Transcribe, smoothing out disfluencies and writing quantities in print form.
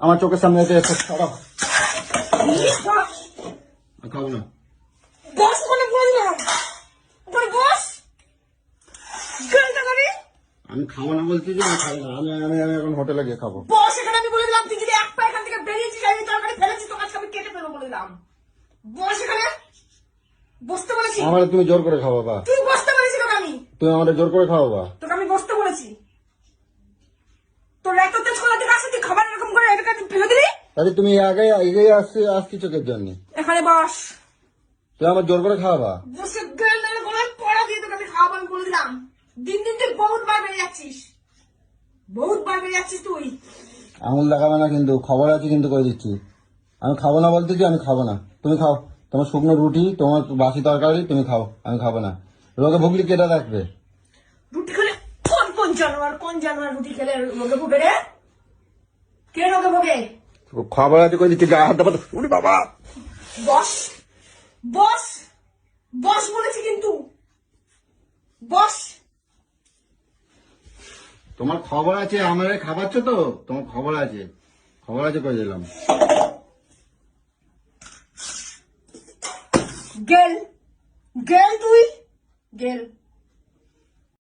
আমার চোখের সামনে এসে সরাও। খাবো না। বস ওখানে বললাম ওখানে বস আমি খাবো না বলছি যে আমি খাবো না। আমি আমি আমি এখন হোটেলে গিয়ে খাবো। বস এখানে আমি বলে দিলাম তুই যদি এক পা এখান থেকে বেরিয়েছিস আমি তরকারি ফেলেছি তোর কাছে আমি কেটে ফেলবো বলে দিলাম। বস এখানে বসতে বলেছি। আমার তুমি জোর করে খাওয়া বা তুই বসতে বলেছি তোকে আমি। তুমি আমাদের জোর করে খাওয়াবা। তোকে আমি বসতে বলেছি। তোর এত তেজ কলা থেকে আসে তুই খাবার এরকম করে এটা ফেলে দিলি। তাহলে তুমি আগে এগিয়ে আসছি চোখের জন্য। এখানে বস। তুমি আমার জোর করে খাওয়াবা। বসে গেলে গলায় পড়া দিয়ে তোকে আমি খাওয়াবো আমি বলে দিলাম। দিন দিন তুই বহুত বার বেড়ে যাচ্ছিস। বহুত বার বেড়ে যাচ্ছিস তুই। আঙুল দেখাবে না কিন্তু, খবর আছে কিন্তু করে দিচ্ছি। আমি খাবো না বলতেছি, আমি খাবো না। তুমি খাও, তোমার শুকনো রুটি, তোমার বাসি তরকারি তুমি খাও, আমি খাবো না। রোগে ভুগলি কেটে রাখবে। রুটি খেলে কোন জানোয়ার রুটি খেলে রোগে ভোগে রে? কে রোগে ভোগে? খবর আছে করে দিচ্ছি, গায়ে হাত দেবো। উনি বাবা বস বস বস বলেছি কিন্তু বস। তোমার খবর আছে, আমার খাবাচ্ছ তো, তোমার খবর আছে করে দিলাম। গেল গেল তুই গেল।